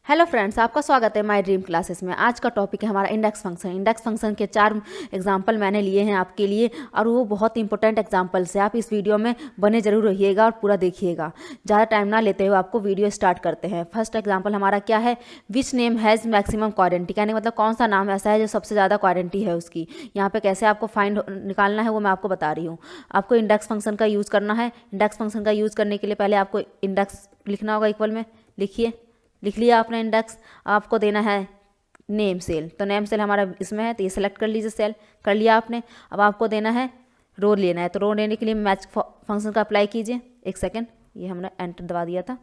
Hello friends, आपका स्वागत है माय ड्रीम क्लासेस में। आज का टॉपिक है हमारा इंडेक्स फंक्शन। इंडेक्स फंक्शन के 4 एग्जाम्पल मैंने लिए हैं आपके लिए और वो बहुत इंपॉर्टेंट एग्जाम्पल्स है। आप इस वीडियो में बने जरूर रहिएगा और पूरा देखिएगा। ज़्यादा टाइम ना लेते हुए आपको वीडियो स्टार्ट करते हैं। फर्स्ट एग्जाम्पल हमारा क्या है, which name has maximum guarantee, यानी मतलब कौन सा नाम ऐसा है जो सबसे ज़्यादा क्वारंटी है उसकी। यहाँ पर कैसे आपको फाइंड निकालना है वो मैं आपको बता रही हूँ। आपको इंडेक्स फंक्शन का यूज़ करना है। इंडेक्स फंक्शन का यूज़ करने के लिए पहले आपको इंडेक्स लिखना होगा। इक्वल में लिखिए, लिख लिया आपने इंडेक्स। आपको देना है नेम सेल, तो नेम सेल हमारा इसमें है तो ये सेलेक्ट कर लीजिए, सेल कर लिया आपने। अब आपको देना है रो लेना है, तो रो लेने के लिए मैच फंक्शन का अप्लाई कीजिए। एक सेकेंड, ये हमने एंटर दबा दिया था।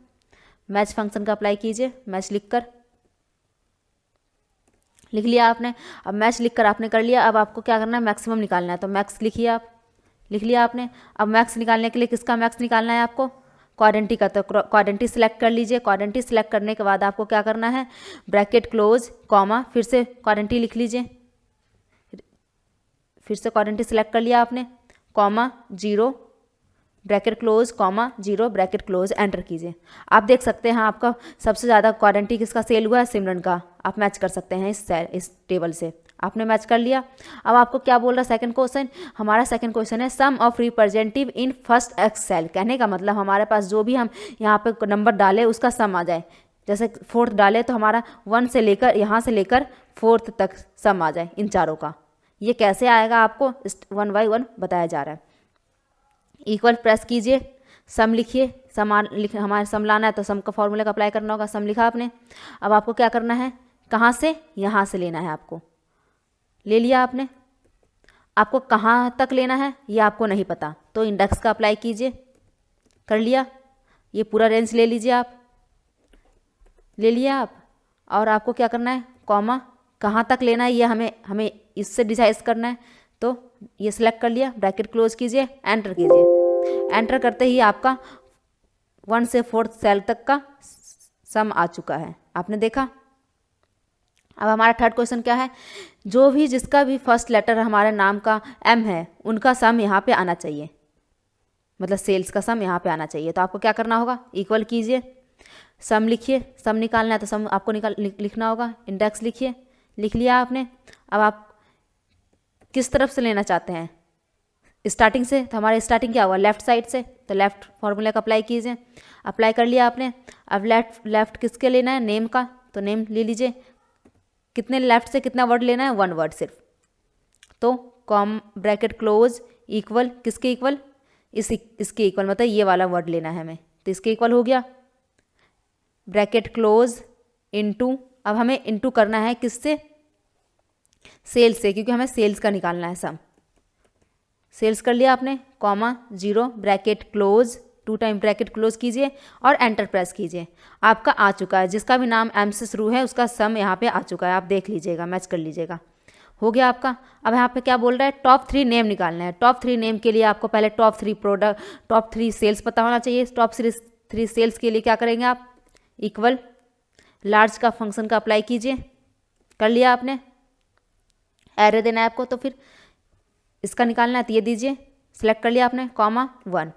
मैच फंक्शन का अप्लाई कीजिए, मैच लिख लिया आपने। अब मैच लिखकर आपने कर लिया। अब आपको क्या करना है, मैक्सिमम निकालना है, तो मैक्स लिखिए आप, लिख लिया आपने। अब मैक्स निकालने के लिए किसका मैक्स निकालना है आपको, क्वारंटी का, तो क्वारंटी सिलेक्ट कर लीजिए। क्वारंटी सिलेक्ट करने के बाद आपको क्या करना है, ब्रैकेट क्लोज कॉमा फिर से क्वारंटी लिख लीजिए। फिर से क्वारंटी सिलेक्ट कर लिया आपने, comma 0 bracket close comma 0 bracket close, enter कीजिए। आप देख सकते हैं आपका सबसे ज़्यादा क्वारंटी किसका सेल हुआ है, सिमरन का। आप मैच कर सकते हैं इस टेबल से। आपने मैच कर लिया। अब आपको क्या बोल रहा है सेकंड क्वेश्चन, हमारा सेकंड क्वेश्चन है sum of representative in first Excel. कहने का मतलब हमारे पास जो भी हम यहाँ पे नंबर डाले उसका सम आ जाए। जैसे 4th डाले तो हमारा 1 से लेकर यहाँ से लेकर 4th तक सम आ जाए इन चारों का। ये कैसे आएगा आपको 1 बाय 1 बताया जा रहा है। इक्वल प्रेस कीजिए, सम लिखिए। हमारे सम लाना है तो सम का फॉर्मूला का अप्लाई करना होगा। सम लिखा आपने। अब आपको क्या करना है, कहाँ से, यहाँ से लेना है आपको। ले लिया आपने। आपको कहाँ तक लेना है ये आपको नहीं पता, तो इंडेक्स का अप्लाई कीजिए। कर लिया। ये पूरा रेंज ले लीजिए आप, ले लिया आप। और आपको क्या करना है, कॉमा कहाँ तक लेना है ये हमें इससे डिसाइड करना है। तो ये सिलेक्ट कर लिया, ब्रैकेट क्लोज कीजिए, एंटर कीजिए। एंटर करते ही आपका 1 से 4th सेल तक का सम आ चुका है, आपने देखा। अब हमारा थर्ड क्वेश्चन क्या है, जो भी जिसका भी फर्स्ट लेटर हमारे नाम का M है उनका सम यहाँ पे आना चाहिए, मतलब सेल्स का सम यहाँ पे आना चाहिए। तो आपको क्या करना होगा, इक्वल कीजिए, सम लिखिए। सम निकालना है तो सम आपको लिखना होगा। इंडेक्स लिखिए, लिख लिया आपने। अब आप किस तरफ से लेना चाहते हैं, स्टार्टिंग से, तो हमारे स्टार्टिंग क्या हुआ, लेफ्ट साइड से, तो लेफ्ट फॉर्मूला का अप्लाई कीजिए। अप्लाई कर लिया आपने। अब लेफ्ट किसके लेना है, नेम का, तो नेम ले लीजिए। कितने लेफ्ट से कितना वर्ड लेना है, 1 वर्ड सिर्फ। तो कॉम ब्रैकेट क्लोज इक्वल, किसके इक्वल, इसके इक्वल, मतलब ये वाला वर्ड लेना है हमें, तो इसके इक्वल हो गया। ब्रैकेट क्लोज इनटू, अब हमें इनटू करना है किससे, सेल्स से, क्योंकि हमें सेल्स का निकालना है सम। सेल्स कर लिया आपने, comma 0 bracket close 2 time bracket close कीजिए और एंटर प्रेस कीजिए। आपका आ चुका है, जिसका भी नाम M से शुरू है उसका सम यहाँ पे आ चुका है। आप देख लीजिएगा, मैच कर लीजिएगा, हो गया आपका। अब यहाँ पे क्या बोल रहा है, टॉप 3 नेम निकालना है। टॉप 3 नेम के लिए आपको पहले टॉप 3 प्रोडक्ट, टॉप 3 सेल्स पता होना चाहिए। टॉप 3 सेल्स के लिए क्या करेंगे आप, इक्वल लार्ज का फंक्शन का अप्लाई कीजिए। कर लिया आपने, एरे देना है आपको, तो फिर इसका निकालना है तो ये दीजिए। सिलेक्ट कर लिया आपने, कॉमा 1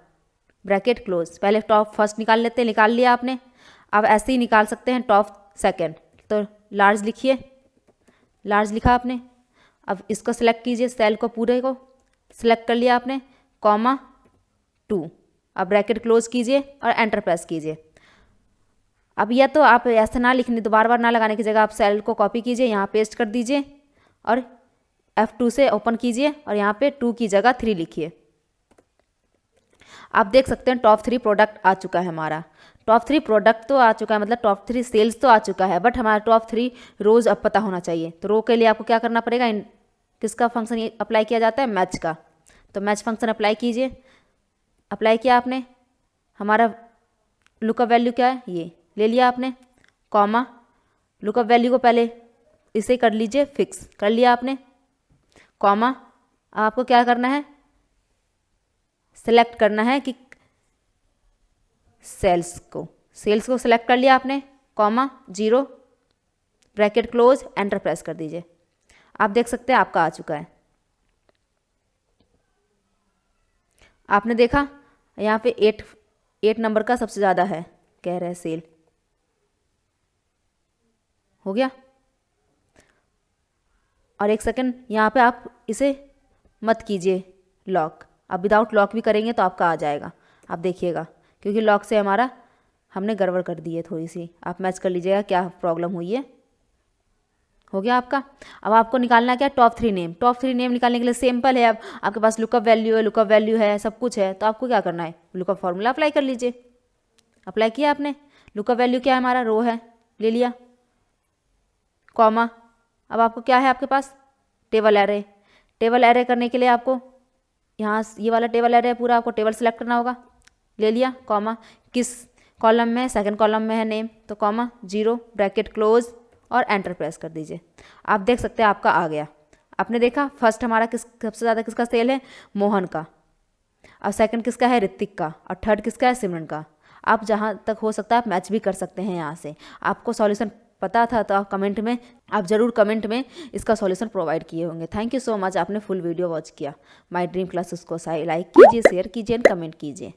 ब्रैकेट क्लोज। पहले टॉप फर्स्ट निकाल लेते हैं, निकाल लिया आपने। अब ऐसे ही निकाल सकते हैं टॉप सेकंड, तो लार्ज लिखिए, लार्ज लिखा आपने। अब इसको सिलेक्ट कीजिए, सेल को पूरे को सिलेक्ट कर लिया आपने, कॉमा 2। अब ब्रैकेट क्लोज कीजिए और एंटर प्रेस कीजिए। अब यह तो आप ऐसे ना लिखने, तो बार बार ना लगाने की जगह आप सेल को कॉपी कीजिए, यहाँ पेस्ट कर दीजिए और F2 से ओपन कीजिए और यहाँ पे 2 की जगह 3 लिखिए। आप देख सकते हैं टॉप 3 प्रोडक्ट आ चुका है हमारा। टॉप 3 प्रोडक्ट तो आ चुका है, मतलब टॉप 3 सेल्स तो आ चुका है, बट हमारा टॉप 3 रोज अब पता होना चाहिए। तो रो के लिए आपको क्या करना पड़ेगा, किसका फंक्शन अप्लाई किया जाता है, मैच का। तो मैच फंक्शन अप्लाई कीजिए। अप्लाई किया आपने, हमारा लुकअप वैल्यू क्या है, ये ले लिया आपने, कॉमा लुकअप वैल्यू को पहले इसे कर लीजिए फिक्स, कर लिया आपने, कॉमा। आपको क्या करना है, सेलेक्ट करना है कि सेल्स को सेलेक्ट कर लिया आपने, comma 0 bracket close, enter press कर दीजिए। आप देख सकते हैं आपका आ चुका है। आपने देखा यहाँ पे 8 नंबर का सबसे ज़्यादा है, कह रहे हैं सेल। हो गया। और एक सेकंड यहाँ पे आप इसे मत कीजिए लॉक, अब विदाउट लॉक भी करेंगे तो आपका आ जाएगा, आप देखिएगा, क्योंकि लॉक से हमारा हमने गड़बड़ कर दी है थोड़ी सी। आप मैच कर लीजिएगा क्या प्रॉब्लम हुई है। हो गया आपका। अब आपको निकालना क्या, टॉप 3 नेम। टॉप 3 नेम निकालने के लिए सिंपल है, अब आपके पास लुकअप वैल्यू है, लुकअप वैल्यू है, सब कुछ है, तो आपको क्या करना है, लुकअप फॉर्मूला अप्लाई कर लीजिए। अप्लाई किया आपने, लुकअप वैल्यू क्या है हमारा, रो है, ले लिया, कॉमा। अब आपको क्या है आपके पास, टेबल एरे। टेबल एरे करने के लिए आपको यहाँ ये वाला टेबल एरे पूरा आपको टेबल सेलेक्ट करना होगा, ले लिया, कॉमा। किस कॉलम में, सेकंड कॉलम में है नेम, तो कॉमा, 0 ब्रैकेट क्लोज और एंटर प्रेस कर दीजिए। आप देख सकते हैं आपका आ गया। आपने देखा फर्स्ट हमारा सबसे ज़्यादा किसका सेल है, मोहन का, और सेकंड किसका है, ऋतिक का, और थर्ड किसका है, सिमरन का। आप जहाँ तक हो सकता है आप मैच भी कर सकते हैं यहाँ से। आपको सॉल्यूशन पता था तो आप ज़रूर कमेंट में इसका सॉल्यूशन प्रोवाइड किए होंगे। थैंक यू सो मच, आपने फुल वीडियो वॉच किया। माय ड्रीम क्लासेस को लाइक कीजिए, शेयर कीजिए एंड कमेंट कीजिए।